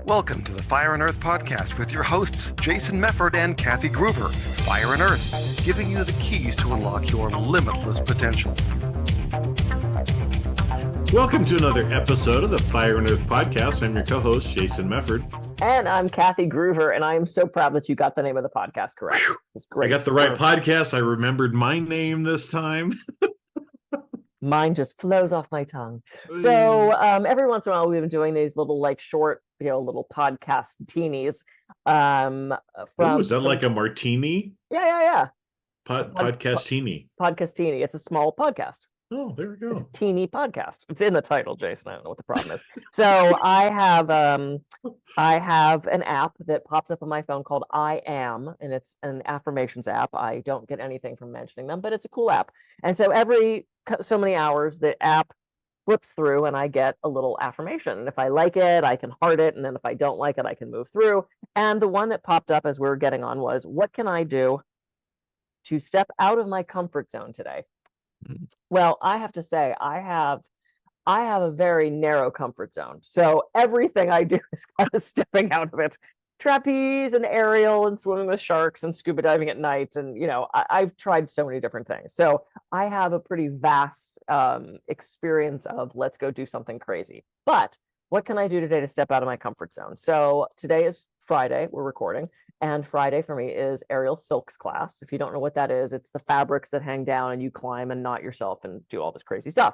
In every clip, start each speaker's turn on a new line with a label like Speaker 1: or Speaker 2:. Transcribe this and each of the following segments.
Speaker 1: Welcome to the Fire and Earth podcast with your hosts, Jason Mefford and Kathy Groover. Fire and Earth, giving you the keys to unlock your limitless potential.
Speaker 2: Welcome to another episode of the Fire and Earth podcast. I'm your co-host, Jason Mefford.
Speaker 3: And I'm Kathy Groover, and I am so proud that you got the name of the podcast correct. It's great.
Speaker 2: I got the right podcast. I remembered my name this time.
Speaker 3: Mine just flows off my tongue. So every once in a while, we've been doing these little, short, little podcast teenies.
Speaker 2: Is that like a martini?
Speaker 3: Yeah.
Speaker 2: Podcastini.
Speaker 3: Podcastini. It's a small podcast.
Speaker 2: Oh, there we go.
Speaker 3: It's a teeny podcast. It's in the title, Jason. I don't know what the problem is. So I have an app that pops up on my phone called I Am, and it's an affirmations app. I don't get anything from mentioning them, but it's a cool app. And so every so many hours, the app flips through and I get a little affirmation. And if I like it, I can heart it. And then if I don't like it, I can move through. And the one that popped up as we were getting on was, what can I do to step out of my comfort zone today? Well, I have to say, I have a very narrow comfort zone. So everything I do is kind of stepping out of it. Trapeze and aerial and swimming with sharks and scuba diving at night. And, I've tried so many different things. So I have a pretty vast experience of let's go do something crazy. But what can I do today to step out of my comfort zone? So today is Friday, we're recording. And Friday for me is aerial silks class. If you don't know what that is, it's the fabrics that hang down and you climb and knot yourself and do all this crazy stuff.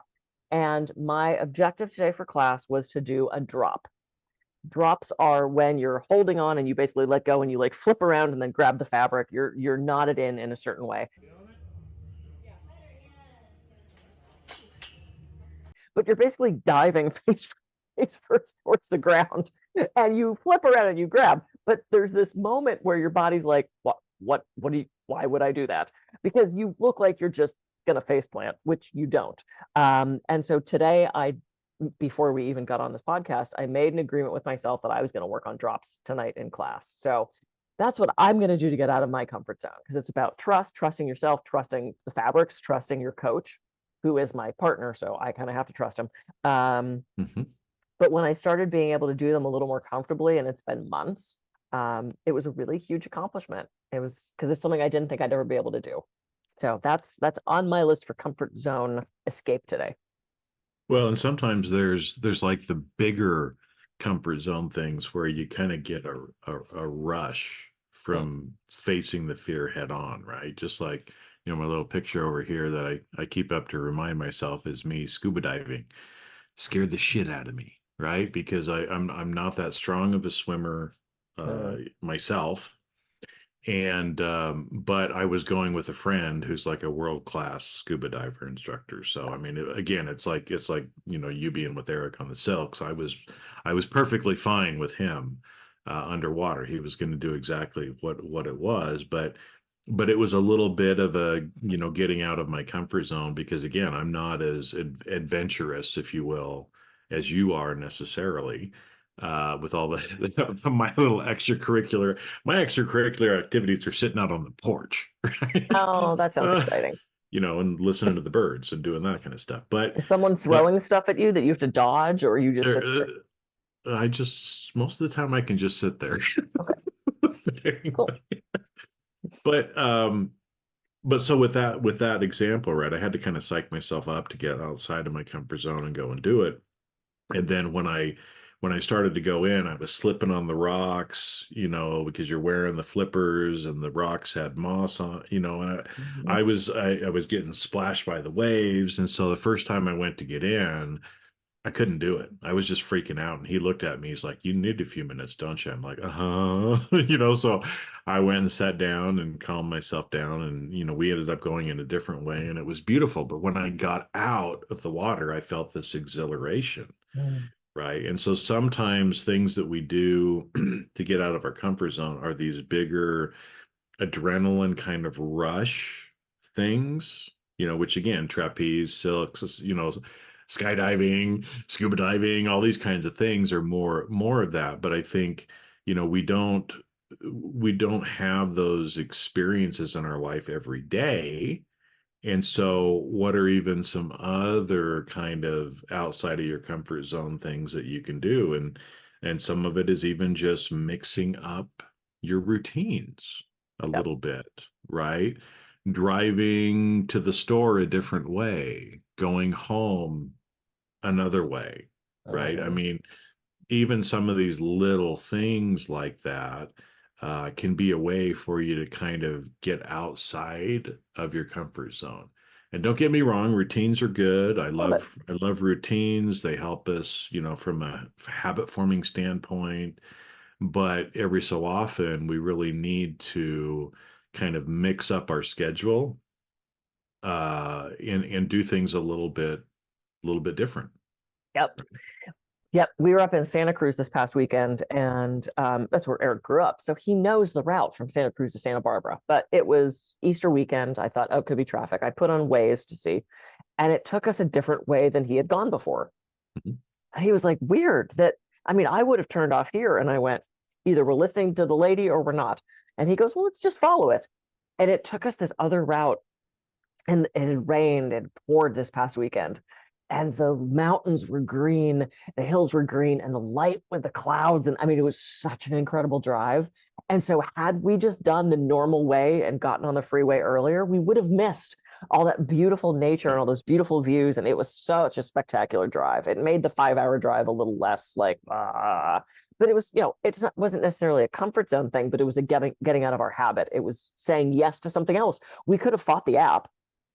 Speaker 3: And my objective today for class was to do a drop. Drops are when you're holding on and you basically let go and you flip around and then grab the fabric. You're knotted in a certain way. But you're basically diving face first towards the ground, and you flip around and you grab. But there's this moment where your body's like, what do you, why would I do that? Because you look like you're just gonna face plant, which you don't. And so today, before we even got on this podcast, I made an agreement with myself that I was going to work on drops tonight in class. So that's what I'm going to do to get out of my comfort zone, because it's about trusting yourself, trusting the fabrics, trusting your coach, who is my partner. So I kind of have to trust him. But when I started being able to do them a little more comfortably, and it's been months, it was a really huge accomplishment. It was because it's something I didn't think I'd ever be able to do. So that's on my list for comfort zone escape today.
Speaker 2: Well, and sometimes there's like the bigger comfort zone things where you kind of get a rush from facing the fear head on, right? Just like, my little picture over here that I keep up to remind myself is me scuba diving. Scared the shit out of me, right? Because I'm not that strong of a swimmer myself. And but I was going with a friend who's like a world-class scuba diver instructor. So I mean, again, it's like you being with Eric on the Silks. I was perfectly fine with him underwater. He was going to do exactly what it was, but it was a little bit of a getting out of my comfort zone, because again, I'm not as adventurous, if you will, as you are necessarily. With all my little extracurricular activities are sitting out on the porch. Right?
Speaker 3: Oh, that sounds exciting.
Speaker 2: And listening to the birds and doing that kind of stuff. But
Speaker 3: is someone throwing stuff at you that you have to dodge, or you just sit there?
Speaker 2: I just, most of the time I can just sit there.
Speaker 3: Okay. Cool.
Speaker 2: But so with that example, right, I had to kind of psych myself up to get outside of my comfort zone and go and do it. And then when I started to go in, I was slipping on the rocks, because you're wearing the flippers and the rocks had moss on, and I was getting splashed by the waves. And so the first time I went to get in, I couldn't do it. I was just freaking out. And he looked at me, he's like, "You need a few minutes, don't you?" I'm like, so I went and sat down and calmed myself down. And, we ended up going in a different way, and it was beautiful. But when I got out of the water, I felt this exhilaration. Right. And so sometimes things that we do to get out of our comfort zone are these bigger adrenaline kind of rush things, which again, trapeze, silks, skydiving, scuba diving, all these kinds of things are more of that. But I think, we don't have those experiences in our life every day. And so what are even some other kind of outside of your comfort zone things that you can do? And And some of it is even just mixing up your routines a
Speaker 3: Yep.
Speaker 2: little bit, right? Driving to the store a different way, going home another way, right? I
Speaker 3: Mhm.
Speaker 2: mean, even some of these little things like that can be a way for you to kind of get outside of your comfort zone. And don't get me wrong, routines are good.
Speaker 3: Love it.
Speaker 2: I love routines. They help us, from a habit forming standpoint. But every so often, we really need to kind of mix up our schedule and do things a little bit different.
Speaker 3: Yep. Yep, we were up in Santa Cruz this past weekend, and that's where Eric grew up. So he knows the route from Santa Cruz to Santa Barbara. But it was Easter weekend. I thought, oh, it could be traffic. I put on Waze to see, and it took us a different way than he had gone before.
Speaker 2: Mhm.
Speaker 3: And he was like, weird that, I mean, I would have turned off here. And I went, either we're listening to the lady or we're not. And he goes, well, let's just follow it. And it took us this other route, and it had rained and poured this past weekend, and the mountains were green, the hills were green, and the light with the clouds, and I mean, it was such an incredible drive. And so had we just done the normal way and gotten on the freeway earlier, we would have missed all that beautiful nature and all those beautiful views, and it was such a spectacular drive. It made the 5-hour drive a little less like but it was, wasn't necessarily a comfort zone thing, but it was a getting out of our habit. It was saying yes to something else. We could have fought the app.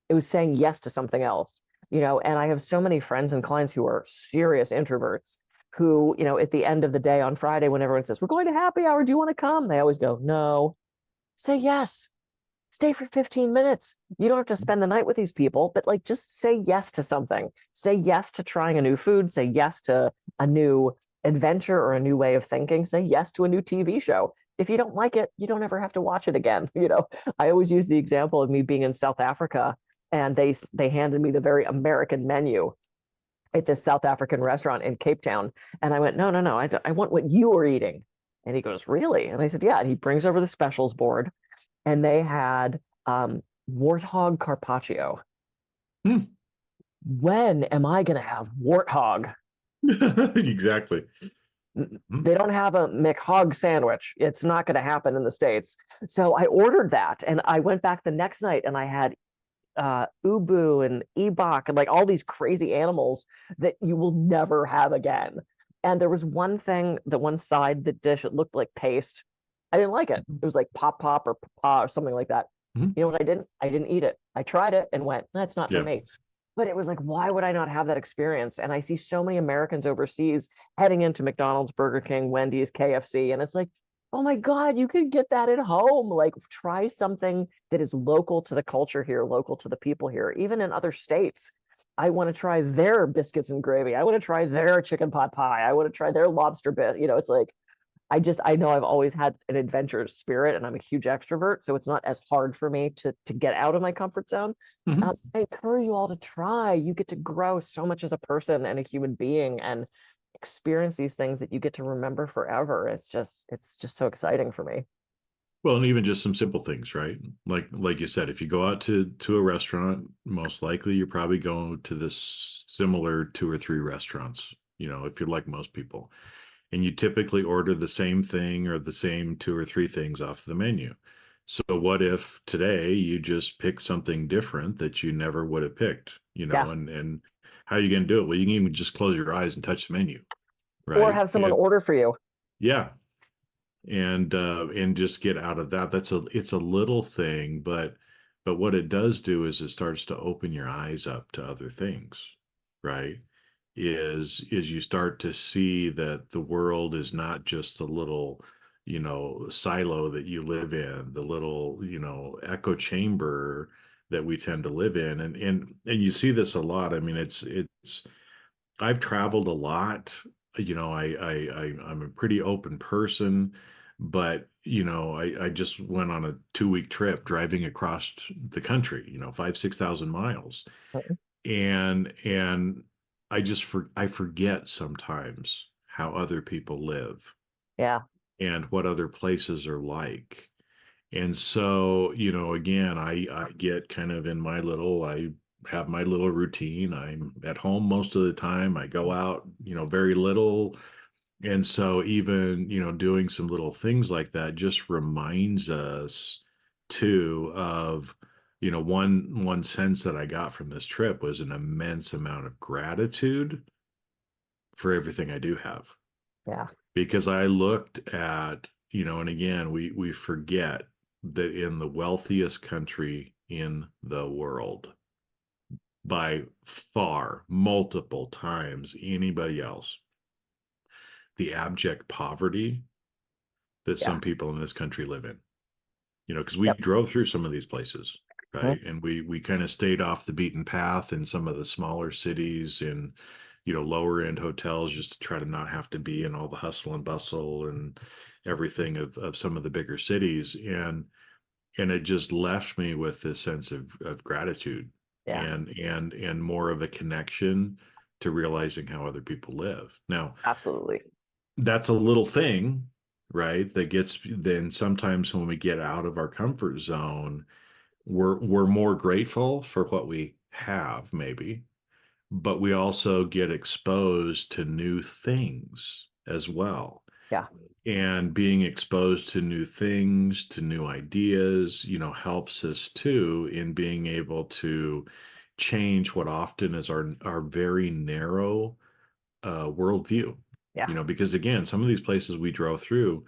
Speaker 3: It was saying yes to something else. And I have so many friends and clients who are serious introverts who, at the end of the day on Friday, when everyone says, we're going to happy hour, do you want to come? They always go, no. Say yes. Stay for 15 minutes. You don't have to spend the night with these people, but like just say yes to something. Say yes to trying a new food. Say yes to a new adventure or a new way of thinking. Say yes to a new TV show. If you don't like it, you don't ever have to watch it again. I always use the example of me being in South Africa, and they handed me the very American menu at this South African restaurant in Cape Town. And I went, no, no, no, I want what you are eating. And he goes, really? And I said, yeah. And he brings over the specials board, and they had warthog carpaccio.
Speaker 2: Hmm.
Speaker 3: When am I going to have warthog?
Speaker 2: Exactly.
Speaker 3: They don't have a McHog sandwich. It's not going to happen in the States. So I ordered that, and I went back the next night, and I had ubu and ebok and like all these crazy animals that you will never have again. And there was one thing, the one side, the dish, it looked like paste. I didn't like it. It was like pop or papa or something like that.
Speaker 2: Mhm.
Speaker 3: You know what I didn't? I didn't eat it. I tried it and went, that's not for
Speaker 2: Yeah.
Speaker 3: me. But it was like, why would I not have that experience? And I see so many Americans overseas heading into McDonald's, Burger King, Wendy's, KFC, and it's like, oh my God, you could get that at home. Like, try something that is local to the culture here, local to the people here, even in other states. I want to try their biscuits and gravy. I want to try their chicken pot pie. I want to try their lobster bit. It's like, I know I've always had an adventurous spirit, and I'm a huge extrovert, so it's not as hard for me to get out of my comfort zone.
Speaker 2: Mhm.
Speaker 3: I encourage you all to try. You get to grow so much as a person and a human being, and experience these things that you get to remember forever. It's just so exciting for me.
Speaker 2: Well, and even just some simple things, right? Like you said, if you go out to a restaurant, most likely you're probably going to this similar 2 or 3 restaurants, if you're like most people. And you typically order the same thing or the same 2 or 3 things off the menu. So what if today you just pick something different that you never would have picked,
Speaker 3: Yeah.
Speaker 2: and how are you going to do it? Well, you can even just close your eyes and touch the menu,
Speaker 3: Or
Speaker 2: right?
Speaker 3: have someone
Speaker 2: And
Speaker 3: order for you.
Speaker 2: yeah, and just get out of that. It's a little thing, but what it does do is it starts to open your eyes up to other things, right? Is you start to see that the world is not just a little, silo that you live in, the little, echo chamber that we tend to live in. And you see this a lot. I mean, it's I've traveled a lot. I'm a pretty open person, but I just went on a 2-week trip driving across the country, 5,000 to 6,000 miles. And I forget sometimes how other people live
Speaker 3: Yeah.
Speaker 2: and what other places are like. And so, again, I get kind of in I have my little routine. I'm at home most of the time. I go out, very little. And so even, doing some little things like that just reminds us too of, one sense that I got from this trip was an immense amount of gratitude for everything I do have.
Speaker 3: Yeah.
Speaker 2: Because I looked at, and again, we forget that in the wealthiest country in the world, by far, multiple times anybody else, the abject poverty that
Speaker 3: Yeah.
Speaker 2: some people in this country live in. Because we
Speaker 3: Yep.
Speaker 2: drove through some of these places,
Speaker 3: Mhm.
Speaker 2: right? And we kind of stayed off the beaten path in some of the smaller cities and lower end hotels just to try to not have to be in all the hustle and bustle and everything of some of the bigger cities. And it just left me with this sense of gratitude
Speaker 3: Yeah.
Speaker 2: and more of a connection to realizing how other people live. Now,
Speaker 3: Absolutely.
Speaker 2: that's a little thing, right? That gets then sometimes when we get out of our comfort zone, we're more grateful for what we have, maybe, but we also get exposed to new things as well.
Speaker 3: Yeah.
Speaker 2: And being exposed to new things, to new ideas, helps us too in being able to change what often is our very narrow worldview.
Speaker 3: Yeah.
Speaker 2: Because again, some of these places we drove through,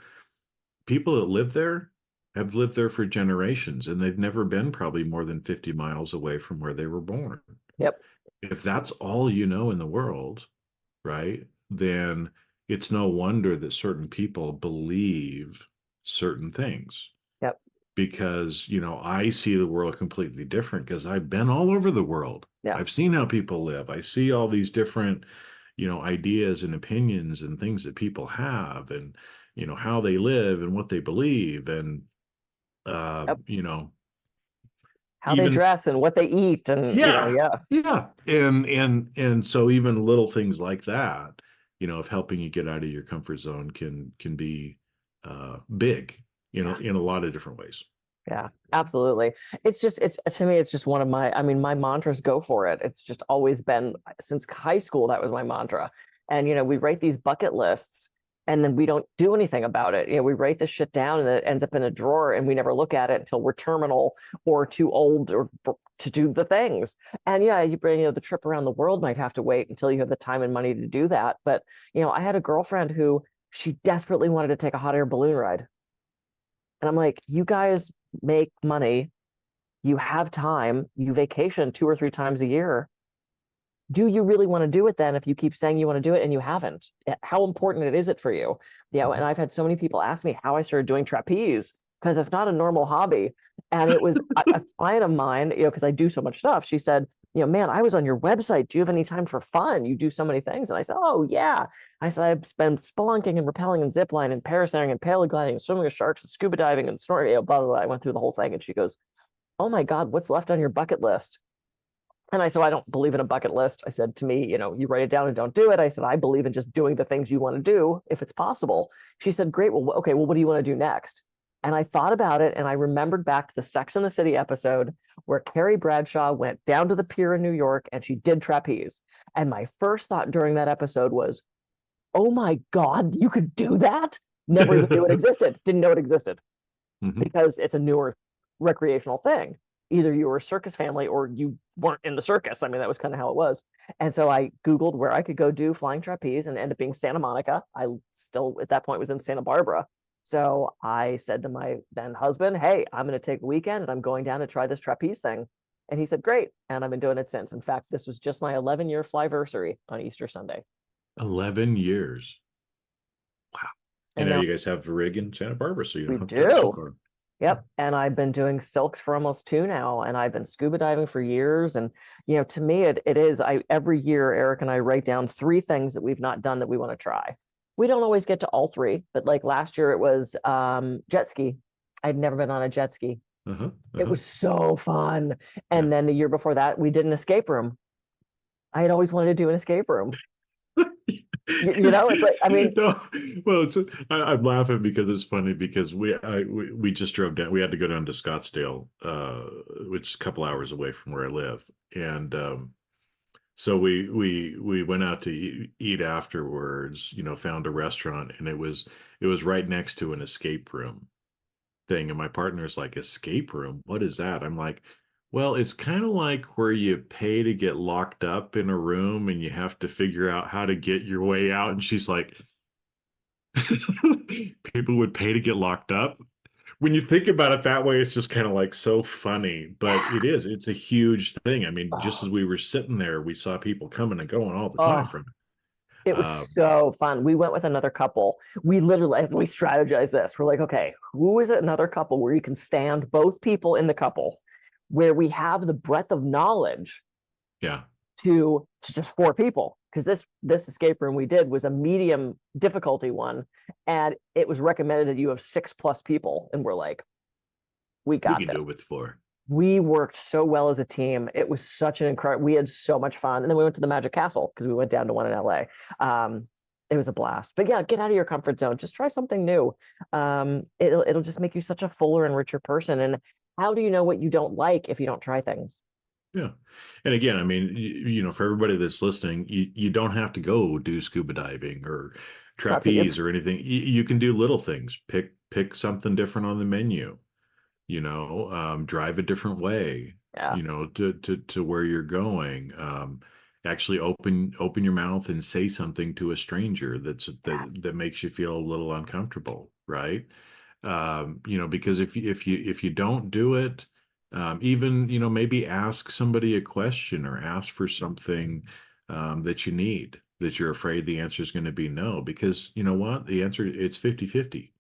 Speaker 2: people that live there have lived there for generations and they've never been probably more than 50 miles away from where they were born.
Speaker 3: Yep.
Speaker 2: If that's all you know in the world, right, then it's no wonder that certain people believe certain things
Speaker 3: Yep.
Speaker 2: because, I see the world completely different because I've been all over the world.
Speaker 3: Yeah.
Speaker 2: I've seen how people live. I see all these different, ideas and opinions and things that people have and, how they live and what they believe. And,
Speaker 3: Yep. How they
Speaker 2: even,
Speaker 3: dress and what they eat and
Speaker 2: yeah,
Speaker 3: yeah.
Speaker 2: yeah. And so even little things like that, of helping you get out of your comfort zone can be big,
Speaker 3: Yeah.
Speaker 2: in a lot of different ways.
Speaker 3: Yeah, absolutely. It's to me, it's just one of my, I mean, my mantras go for it. It's just always been since high school, that was my mantra. And, we write these bucket lists and then we don't do anything about it. We write this shit down and it ends up in a drawer and we never look at it until we're terminal or too old or to do the things. And yeah, you bring, the trip around the world might have to wait until you have the time and money to do that. But, I had a girlfriend who she desperately wanted to take a hot air balloon ride. And I'm like, you guys make money, you have time, you vacation 2 or 3 times a year. Do you really want to do it then if you keep saying you want to do it and you haven't? How important is it for you? And I've had so many people ask me how I started doing trapeze because it's not a normal hobby. And it was a client of mine, because I do so much stuff. She said, man, I was on your website. Do you have any time for fun? You do so many things. And I said, oh, yeah. I said, I've been spelunking and rappelling and zipline and parasailing and paragliding and swimming with sharks and scuba diving and snorkeling, blah, blah, blah. I went through the whole thing. And she goes, oh my God, what's left on your bucket list? And I said, I don't believe in a bucket list. I said, to me, you write it down and don't do it. I said, I believe in just doing the things you want to do if it's possible. She said, great. Well, okay. Well, what do you want to do next? And I thought about it and I remembered back to the Sex and the City episode where Carrie Bradshaw went down to the pier in New York and she did trapeze. And my first thought during that episode was, oh my God, you could do that? Never even knew it existed. Didn't know it existed because it's a newer recreational thing. Either you were a circus family or you weren't in the circus. I mean, that was kind of how it was. And so I Googled where I could go do flying trapeze and ended up being Santa Monica. I still, at that point, was in Santa Barbara. So I said to my then husband, hey, I'm going to take a weekend and I'm going down to try this trapeze thing. And he said, great. And I've been doing it since. In fact, this was just my 11-year flyversary on Easter Sunday.
Speaker 2: 11 years. Wow. And now you guys have a rig in Santa Barbara, so you don't have to travel so far.
Speaker 3: Yep. And I've been doing silks for almost 2 now, and I've been scuba diving for years. And, to me, it is, every year, Eric and I write down 3 things that we've not done that we want to try. We don't always get to all 3, but like last year it was jet ski. I'd never been on a jet ski. It was so fun. And then the year before that, we did an escape room. I had always wanted to do an escape room. It's like, I mean,
Speaker 2: no, well, I'm laughing because it's funny because we just drove down. We had to go down to Scottsdale, which is a couple hours away from where I live, and So we went out to eat afterwards, found a restaurant, and it was right next to an escape room thing. And my partner's like, escape room? What is that? I'm like, well, it's kind of like where you pay to get locked up in a room and you have to figure out how to get your way out. And she's like, people would pay to get locked up. When you think about it that way, it's just kind of like so funny, but it's a huge thing. I mean, just as
Speaker 3: Oh,
Speaker 2: we were sitting there, we saw people coming and going all the time
Speaker 3: oh,
Speaker 2: from
Speaker 3: it
Speaker 2: it.
Speaker 3: was so fun. We went with another couple. We literally we strategized this. We're like, okay, who is another couple where you can stand both people in the couple, where we have the breadth of knowledge
Speaker 2: Yeah.
Speaker 3: to just 4 people, because this escape room we did was a medium difficulty one, and it was recommended that you have 6+ people, and we're like, we
Speaker 2: We
Speaker 3: got
Speaker 2: can do
Speaker 3: this.
Speaker 2: it with 4.
Speaker 3: We worked so well as a team. It was such an incredible, we had so much fun. And then we went to the Magic Castle because we went down to one in LA. It was a blast. But yeah, get out of your comfort zone. Just try something new. It'll just make you such a fuller and richer person. And how do you know what you don't like if you don't try things?
Speaker 2: Yeah. And again, I mean, for everybody that's listening, you don't have to go do scuba diving or
Speaker 3: Trapeze.
Speaker 2: trapeze or anything. You can do little things. Pick something different on the menu, drive a different way,
Speaker 3: Yeah.
Speaker 2: to where you're going. Actually open your mouth and say something to a stranger
Speaker 3: Yes.
Speaker 2: that makes you feel a little uncomfortable, right? Because if you don't do it, even maybe ask somebody a question or ask for something that you need, that you're afraid the answer is going to be no, because you know what, the answer, it's 50-50.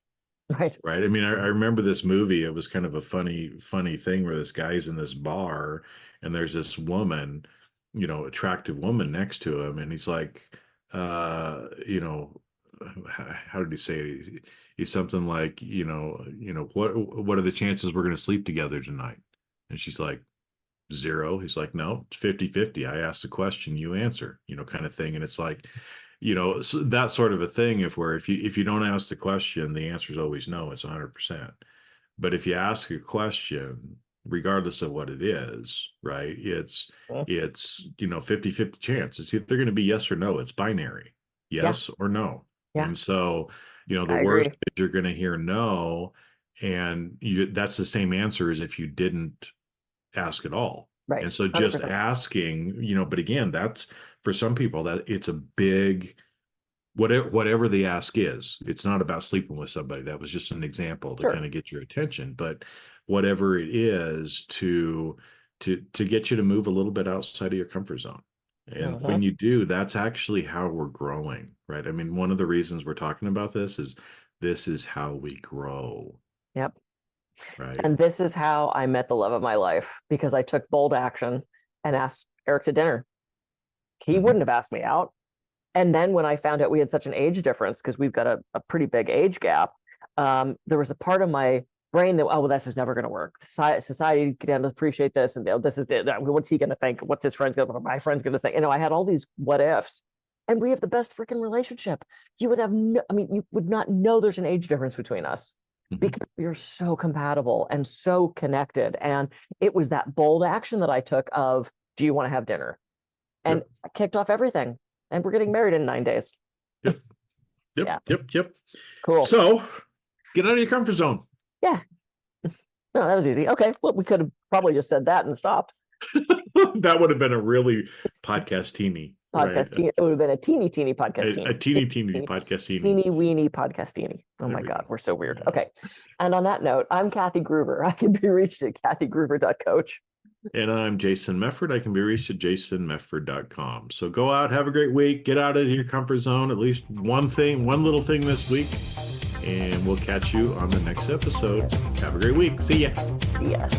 Speaker 3: Right.
Speaker 2: Right. I mean, I remember this movie. It was kind of a funny thing where this guy's in this bar and there's this woman, attractive woman next to him. And he's like, uh, you know, how did he say it? He's something like, what are the chances we're going to sleep together tonight? And she's like, 0. He's like, no, it's 50-50. I asked the question, you answer, kind of thing. And it's like, so that sort of a thing, if you don't ask the question, the answer is always no, it's 100%. But if you ask a question, regardless of what it is, right,
Speaker 3: Mm.
Speaker 2: it's 50-50 chance. It's either going to be yes or no. It's binary,
Speaker 3: Yeah.
Speaker 2: yes or no.
Speaker 3: Yeah.
Speaker 2: And so, the
Speaker 3: I
Speaker 2: worst
Speaker 3: agree.
Speaker 2: is you're going to hear no, and that's the same answer as if you didn't ask at all.
Speaker 3: Right.
Speaker 2: And so just
Speaker 3: 100%.
Speaker 2: asking, but again, that's, for some people, that it's a big, whatever the ask is. It's not about sleeping with somebody. That was just an example to
Speaker 3: Sure.
Speaker 2: kind of get your attention. But whatever it is to get you to move a little bit outside of your comfort zone. And when
Speaker 3: Mhm.
Speaker 2: you do, that's actually how we're growing, right? I mean, one of the reasons we're talking about this is how we grow,
Speaker 3: Yep.
Speaker 2: right?
Speaker 3: And this is how I met the love of my life, because I took bold action and asked Eric to dinner. He
Speaker 2: Mhm.
Speaker 3: wouldn't have asked me out. And then when I found out we had such an age difference, because we've got a pretty big age gap, there was a part of my brain that, oh, well, that's just never going to work. Society doesn't appreciate this, and this is what's he going to think? What's his friends going to? My friends going to think? I had all these what ifs, and we have the best freaking relationship. You would have no, I mean, you would not know there's an age difference between us,
Speaker 2: Mhm.
Speaker 3: because you're so compatible and so connected. And it was that bold action that I took of, do you want to have dinner? And
Speaker 2: Yep.
Speaker 3: I kicked off everything. And we're getting married in 9 days.
Speaker 2: Yep. Yep.
Speaker 3: Yeah.
Speaker 2: Yep.
Speaker 3: Cool.
Speaker 2: So get out of your comfort zone.
Speaker 3: Yeah. No, that was easy. Okay. Well, we could have probably just said that and stopped.
Speaker 2: That would have been a really podcast teeny, right?
Speaker 3: It would have been a teeny podcast
Speaker 2: A teeny podcast
Speaker 3: teeny weeny podcastini. Oh my God, we're so weird. Okay. And on that note, I'm Kathy Groover. I can be reached at kathygroover.coach.
Speaker 2: And I'm Jason Mefford. I can be reached at jasonmefford.com. So go out, have a great week, get out of your comfort zone, at least one little thing this week, and we'll catch you on the next episode. Have a great week. See ya.
Speaker 3: See ya.